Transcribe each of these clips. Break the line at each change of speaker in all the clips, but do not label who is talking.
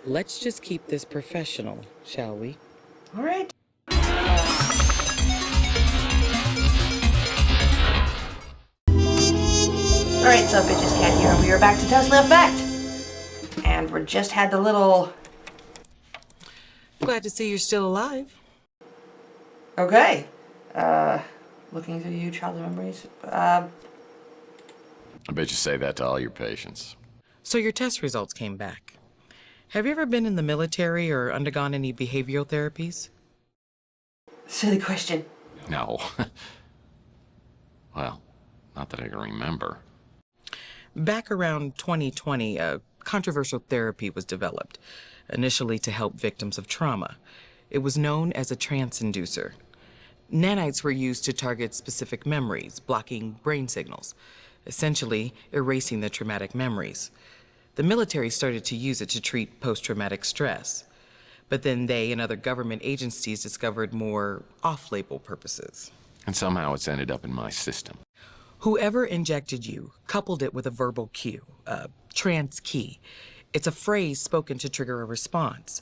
Let's just keep this professional, shall we?
All right. All right, so bitches cat here, and we are back to Tesla Effect. And we just had the little...
Glad to see you're still alive.
Okay. Looking through you, childhood memories.
I bet you say that to all your patients.
So your test results came back. Have you ever been in the military or undergone any behavioral therapies?
Silly question.
No. Well, not that I can remember.
Back around 2020, a controversial therapy was developed, initially to help victims of trauma. It was known as a trance-inducer. Nanites were used to target specific memories, blocking brain signals, essentially erasing the traumatic memories. The military started to use it to treat post-traumatic stress, but then they and other government agencies discovered more off-label purposes.
And somehow it's ended up in my system.
Whoever injected you coupled it with a verbal cue, a trance key. It's a phrase spoken to trigger a response.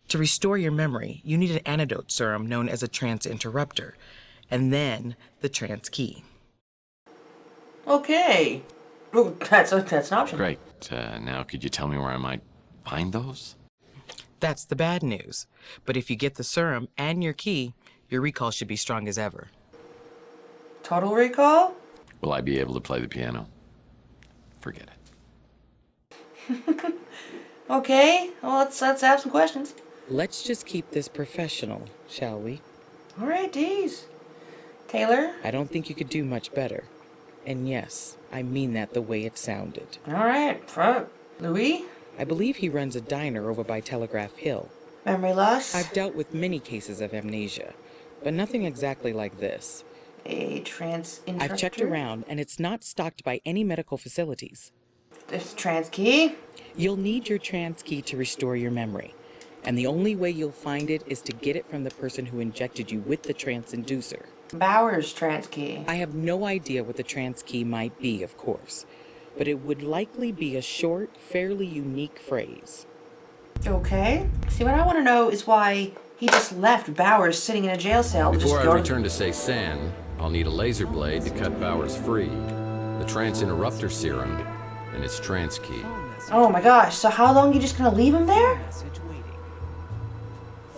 To restore your memory, you need an antidote serum known as a trance interrupter, and then the trance key.
Okay. Oh, that's an option.
Great. Now could you tell me where I might find those?
That's the bad news. But if you get the serum and your key, your recall should be strong as ever.
Total recall?
Will I be able to play the piano? Forget it.
Okay. Well, let's have some questions.
Let's just keep this professional, shall we?
All right, Deez. Taylor?
I don't think you could do much better. And yes, I mean that the way it sounded.
All right. Front. Louis?
I believe he runs a diner over by Telegraph Hill.
Memory loss?
I've dealt with many cases of amnesia, but nothing exactly like this.
A trance interrupter?
I've checked around, and it's not stocked by any medical facilities.
This trance key?
You'll need your trance key to restore your memory, and the only way you'll find it is to get it from the person who injected you with the trance inducer.
Bauer's trance key.
I have no idea what the trance key might be, of course, but it would likely be a short, fairly unique phrase.
Okay. See, what I want to know is why he just left Bowers sitting in a jail cell.
Before I return to Ceysan, I'll need a laser blade to cut Bowers free, the trance interrupter serum, and its trance key.
Oh my gosh, so how long are you just gonna leave him there?
Message waiting.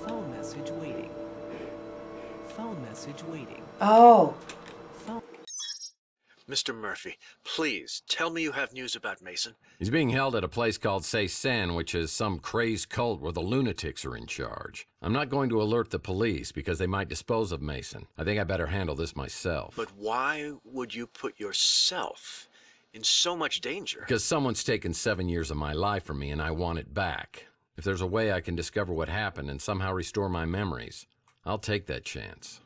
Phone message waiting. Phone message waiting.
Oh.
Mr. Murphy, please, tell me you have news about Mason.
He's being held at a place called Ceysan, which is some crazed cult where the lunatics are in charge. I'm not going to alert the police because they might dispose of Mason. I think I better handle this myself.
But why would you put yourself in so much danger?
Because someone's taken 7 years of my life from me and I want it back. If there's a way I can discover what happened and somehow restore my memories, I'll take that chance.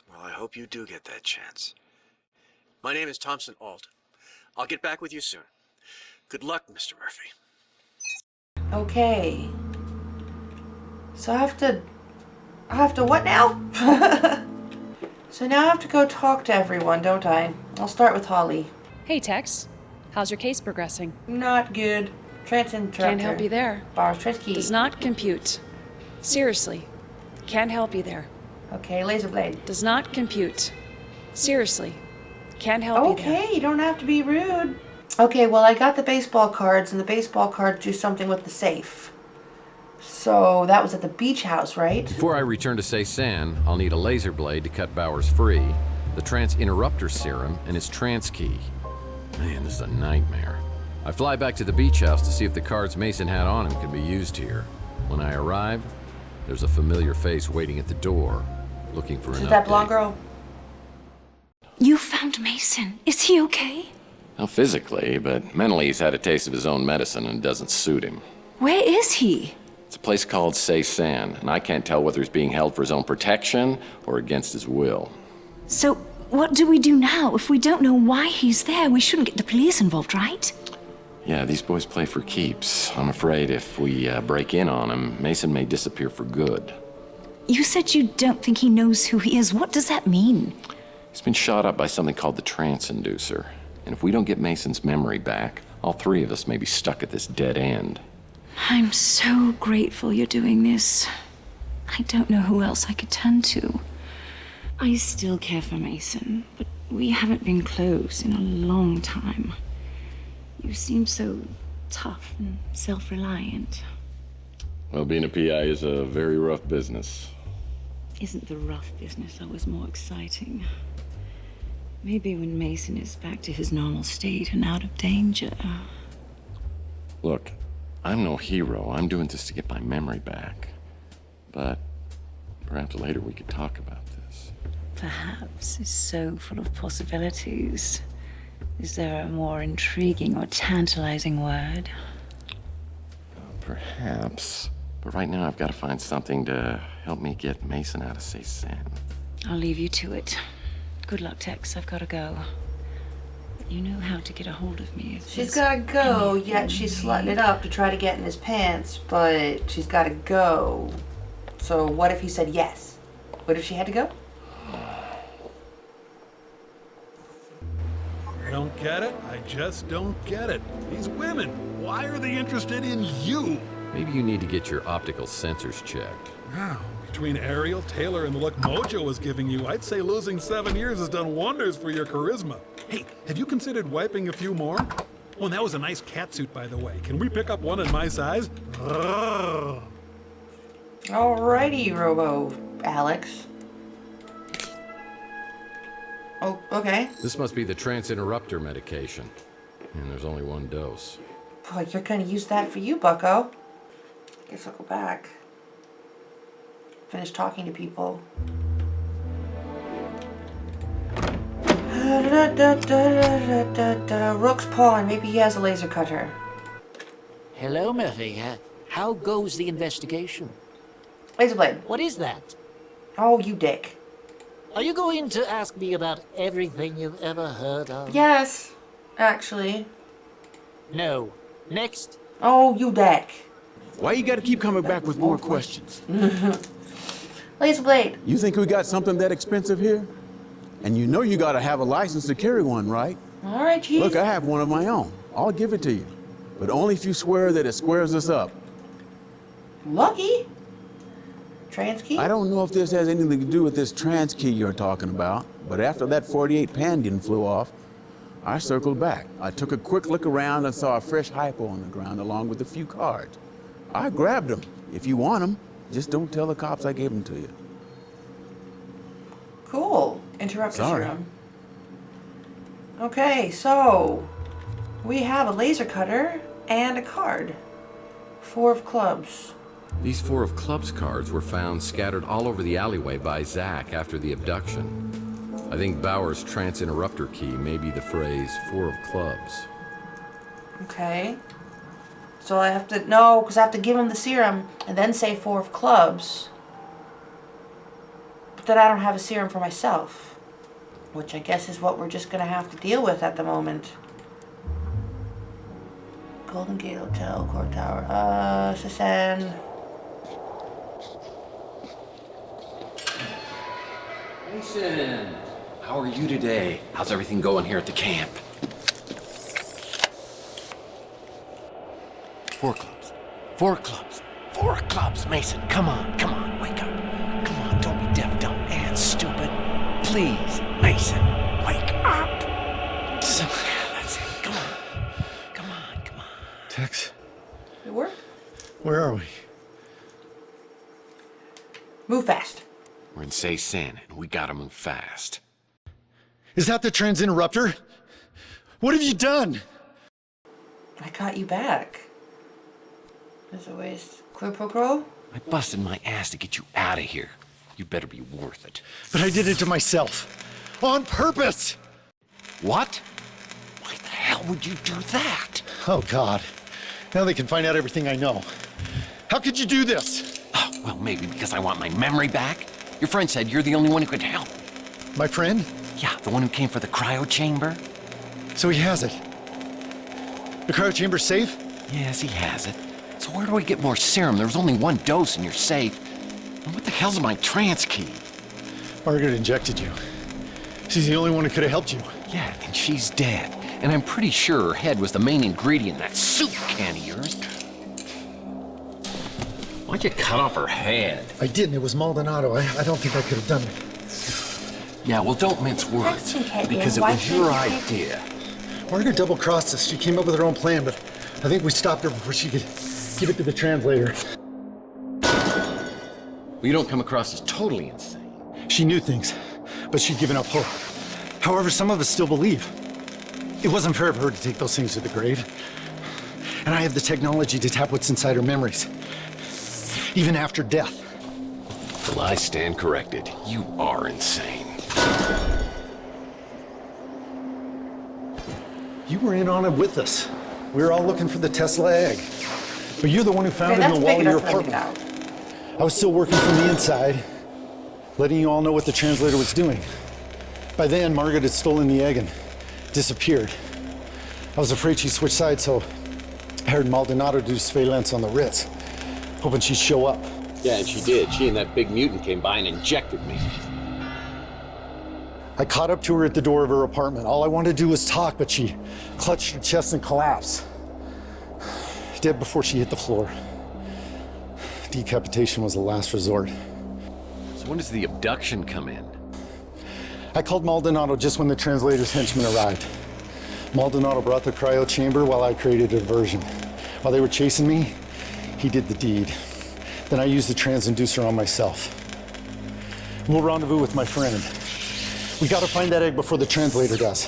Well, I hope you do get that chance. My name is Thompson Alt. I'll get back with you soon. Good luck, Mr. Murphy.
Okay. So I have to what now? So now I have to go talk to everyone, don't I? I'll start with Holly.
Hey, Tex. How's your case progressing?
Not good. Trance interrupter.
Can't help you there.
Bowers trance key.
Does not compute. Seriously. Can't help you there.
Okay, laser blade.
Does not compute. Seriously. Can't help you there.
Okay, you don't have to be rude. Okay, well, I got the baseball cards, and the baseball cards do something with the safe. So that was at the beach house, right?
Before I return to Ceysan, I'll need a laser blade to cut Bowers free, the trance interrupter serum, and its trance key. Man, this is a nightmare. I fly back to the beach house to see if the cards Mason had on him can be used here. When I arrive, there's a familiar face waiting at the door, looking for an update.
Is that blonde girl?
You found Mason. Is he okay?
Well, physically, but mentally he's had a taste of his own medicine and it doesn't suit him.
Where is he?
It's a place called Ceysan, and I can't tell whether he's being held for his own protection or against his will.
So, what do we do now? If we don't know why he's there, we shouldn't get the police involved, right?
Yeah, these boys play for keeps. I'm afraid if we break in on him, Mason may disappear for good.
You said you don't think he knows who he is. What does that mean?
He's been shot up by something called the trance inducer. And if we don't get Mason's memory back, all three of us may be stuck at this dead end.
I'm so grateful you're doing this. I don't know who else I could turn to. I still care for Mason, but we haven't been close in a long time. You seem so tough and self-reliant.
Well, being a PI is a very rough business.
Isn't the rough business always more exciting? Maybe when Mason is back to his normal state and out of danger.
Look, I'm no hero. I'm doing this to get my memory back. But perhaps later we could talk about this.
Perhaps is so full of possibilities. Is there a more intriguing or tantalizing word?
Perhaps. But right now I've got to find something to help me get Mason out of Say San.
I'll leave you to it. Good luck, Tex. I've got to go. But you know how to get a hold of me.
She's gotta go, yet she's slutting it up to try to get in his pants, but she's gotta go. So what if he said yes? What if she had to go?
I don't get it. I just don't get it. These women, why are they interested in you?
Maybe you need to get your optical sensors checked.
Now, between Ariel, Taylor, and the look Mojo was giving you, I'd say losing 7 years has done wonders for your charisma. Hey, have you considered wiping a few more? Oh, and that was a nice catsuit, by the way. Can we pick up one in my size?
Alrighty, Robo Alex. Oh, okay.
This must be the trans-interrupter medication. And there's only one dose.
Boy, you're gonna use that for you, bucko. Guess I'll go back. Finish talking to people. Rook's pawn. Maybe he has a laser cutter.
Hello, Murphy. How goes the investigation?
Laser blade.
What is that?
Oh, you dick.
Are you going to ask me about everything you've ever heard of?
Yes, actually.
No. Next.
Oh, you dick.
Why you gotta keep coming back with more questions?
Laser blade.
You think we got something that expensive here? And you know you gotta have a license to carry one, right?
All right, Chief.
Look, I have one of my own. I'll give it to you. But only if you swear that it squares us up.
Lucky. Trans key?
I don't know if this has anything to do with this trans key you're talking about, but after that 48 Pandian flew off, I circled back. I took a quick look around and saw a fresh hypo on the ground along with a few cards. I grabbed them. If you want them, just don't tell the cops I gave them to you.
Cool. Interrupt
Sorry.
serum. Okay, so we have a laser cutter and a card. 4 of clubs.
These 4 of clubs cards were found scattered all over the alleyway by Zach after the abduction. I think Bauer's trans-interrupter key may be the phrase 4 of clubs.
Okay. So I have to, no, because I have to give him the serum and then say 4 of clubs. But then I don't have a serum for myself. Which I guess is what we're just going to have to deal with at the moment. Golden Gate Hotel, Court Tower, Sasan.
Mason, how are you today? How's everything going here at the camp?
4 clubs. 4 clubs. 4 clubs, Mason. Come on, wake up. Come on, don't be deaf, dumb, and stupid. Please, Mason, wake up. That's it. Come on.
Tex,
It worked?
where are we?
Move fast.
We're in Say San, and we gotta move fast.
Is that the trans-interrupter? What have you done?
I got you back. As always, quid pro quo?
I busted my ass to get you out of here. You better be worth it.
But I did it to myself. On purpose!
What? Why the hell would you do that?
Oh, God. Now they can find out everything I know. How could you do this?
Oh, well, maybe because I want my memory back. Your friend said you're the only one who could help.
My friend?
Yeah, the one who came for the cryo chamber.
So he has it. The cryo chamber's safe?
Yes, he has it. So where do I get more serum? There was only 1 dose and you're safe. And what the hell's my trans key?
Margaret injected you. She's the only one who could have helped you.
Yeah, and she's dead. And I'm pretty sure her head was the main ingredient in that soup can of yours.
Why'd you cut off her hand?
I didn't. It was Maldonado. I don't think I could have done it.
Yeah, well, don't mince words.
okay,
Because it
why
was your
can't you
idea.
Margaret double-crossed us. She came up with her own plan, but I think we stopped her before she could give it to the translator.
Well, you don't come across as totally insane.
She knew things, but she'd given up hope. However, some of us still believe. It wasn't fair of her to take those things to the grave. And I have the technology to tap what's inside her memories, even after death.
Well, I stand corrected. You are insane.
You were in on it with us. We were all looking for the Tesla egg. But you're the one who found it in the wall of your apartment. I was still working from the inside, letting you all know what the translator was doing. By then, Margaret had stolen the egg and disappeared. I was afraid she switched sides, so I hired Maldonado to do surveillance on the Ritz, hoping she'd show up.
Yeah, and she did. She and that big mutant came by and injected me.
I caught up to her at the door of her apartment. All I wanted to do was talk, but she clutched her chest and collapsed. Dead before she hit the floor. Decapitation was the last resort.
So when does the abduction come in?
I called Maldonado just when the translator's henchmen arrived. Maldonado brought the cryo chamber while I created a diversion. While they were chasing me, he did the deed. Then I used the transinducer on myself. We'll rendezvous with my friend. We gotta find that egg before the translator does.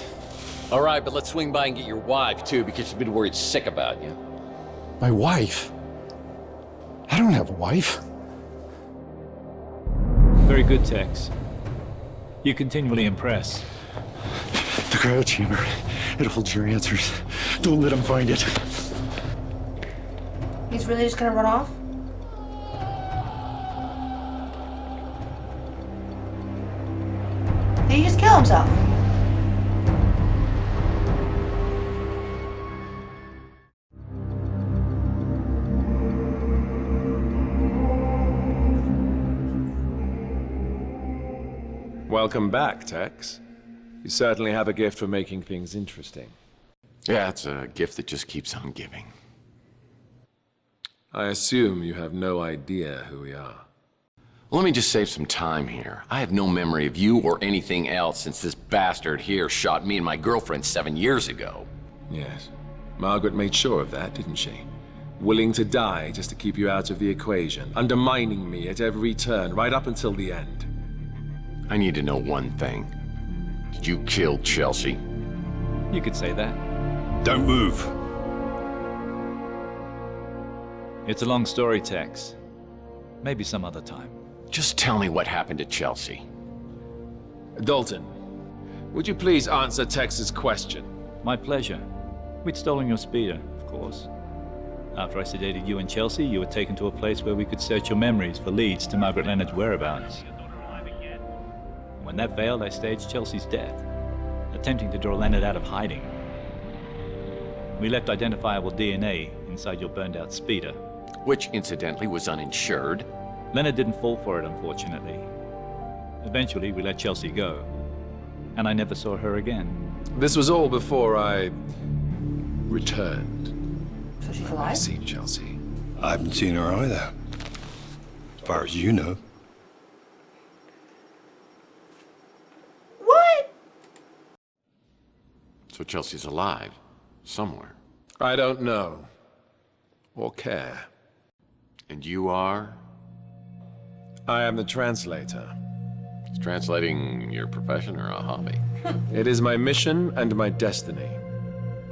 All right, but let's swing by and get your wife, too, because she's been worried sick about you.
My wife? I don't have a wife.
Very good, Tex. You continually impress.
The cryo chamber. It holds your answers. Don't let him find it.
He's really just gonna run off? Did he just kill himself?
Welcome back, Tex. You certainly have a gift for making things interesting.
Yeah, it's a gift that just keeps on giving.
I assume you have no idea who we are.
Well, let me just save some time here. I have no memory of you or anything else since this bastard here shot me and my girlfriend 7 years ago.
Yes. Margaret made sure of that, didn't she? Willing to die just to keep you out of the equation, undermining me at every turn, right up until the end.
I need to know one thing. Did you kill Chelsea?
You could say that.
Don't move.
It's a long story, Tex. Maybe some other time.
Just tell me what happened to Chelsea.
Dalton, would you please answer Tex's question?
My pleasure. We'd stolen your speeder, of course. After I sedated you and Chelsea, you were taken to a place where we could search your memories for leads to Margaret Leonard's whereabouts. When that failed, I staged Chelsea's death, attempting to draw Leonard out of hiding. We left identifiable DNA inside your burned-out speeder.
Which, incidentally, was uninsured.
Leonard didn't fall for it, unfortunately. Eventually, we let Chelsea go, and I never saw her again.
This was all before I returned.
So she's
I've
alive?
seen Chelsea.
I haven't seen her either. As far as you know.
What?
So Chelsea's alive. Somewhere.
I don't know. Or care.
And you are?
I am the translator.
Is translating your profession or a hobby?
It is my mission and my destiny.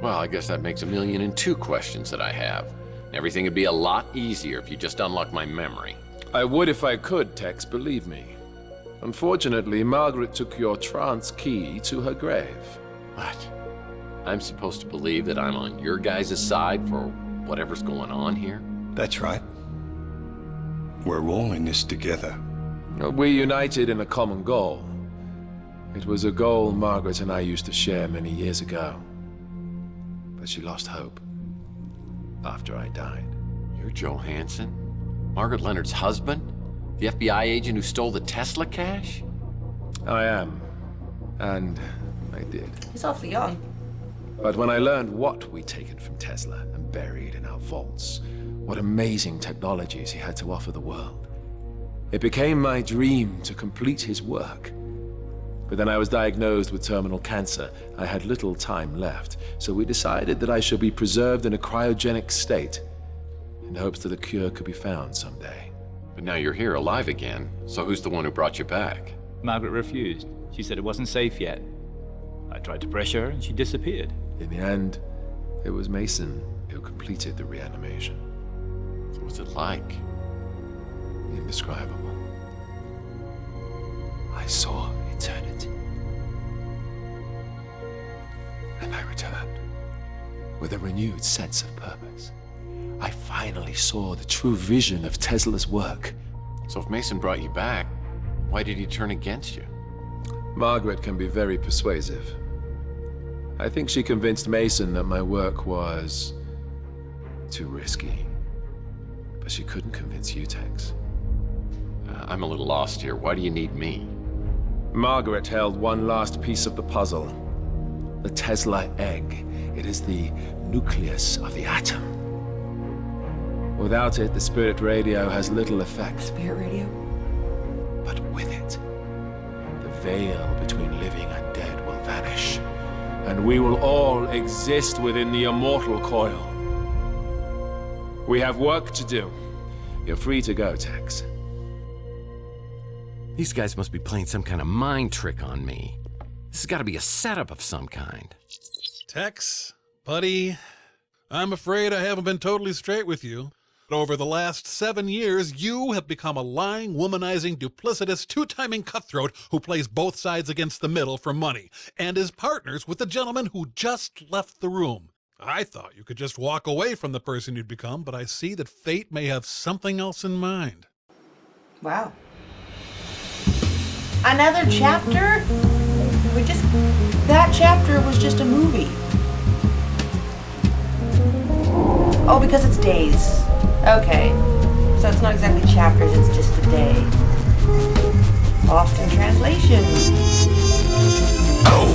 Well, I guess that makes 1,000,002 questions that I have. Everything would be a lot easier if you just unlocked my memory.
I would if I could, Tex, believe me. Unfortunately, Margaret took your trance key to her grave.
What? I'm supposed to believe that I'm on your guys' side for whatever's going on here?
That's right. We're all in this together.
We united in a common goal. It was a goal Margaret and I used to share many years ago. But she lost hope after I died.
You're Joe Hansen? Margaret Leonard's husband? The FBI agent who stole the Tesla cash?
I am. And I did.
He's awfully young.
But when I learned what we'd taken from Tesla and buried in our vaults, what amazing technologies he had to offer the world. It became my dream to complete his work. But then I was diagnosed with terminal cancer. I had little time left, so we decided that I should be preserved in a cryogenic state in hopes that a cure could be found someday.
But now you're here, alive again, so who's the one who brought you back?
Margaret refused. She said it wasn't safe yet. I tried to pressure her, and she disappeared.
In the end, it was Mason who completed the reanimation.
What was it like?
Indescribable. I saw eternity. And I returned with a renewed sense of purpose. I finally saw the true vision of Tesla's work.
So if Mason brought you back, why did he turn against you?
Margaret can be very persuasive. I think she convinced Mason that my work was too risky. But she couldn't convince you, Tex.
I'm a little lost here. Why do you need me?
Margaret held one last piece of the puzzle. The Tesla egg. It is the nucleus of the atom. Without it, the spirit radio has little effect.
Spirit radio?
But with it, the veil between living and dead will vanish, and we will all exist within the immortal coil. We have work to do. You're free to go, Tex.
These guys must be playing some kind of mind trick on me. This has got to be a setup of some kind.
Tex, buddy, I'm afraid I haven't been totally straight with you. But over the last 7 years, you have become a lying, womanizing, duplicitous, two-timing cutthroat who plays both sides against the middle for money, and is partners with the gentleman who just left the room. I thought you could just walk away from the person you'd become, but I see that fate may have something else in mind.
Wow. Another chapter? That chapter was just a movie. Oh, because it's days. Okay. So it's not exactly chapters, it's just a day. Lost in translation.
Oh,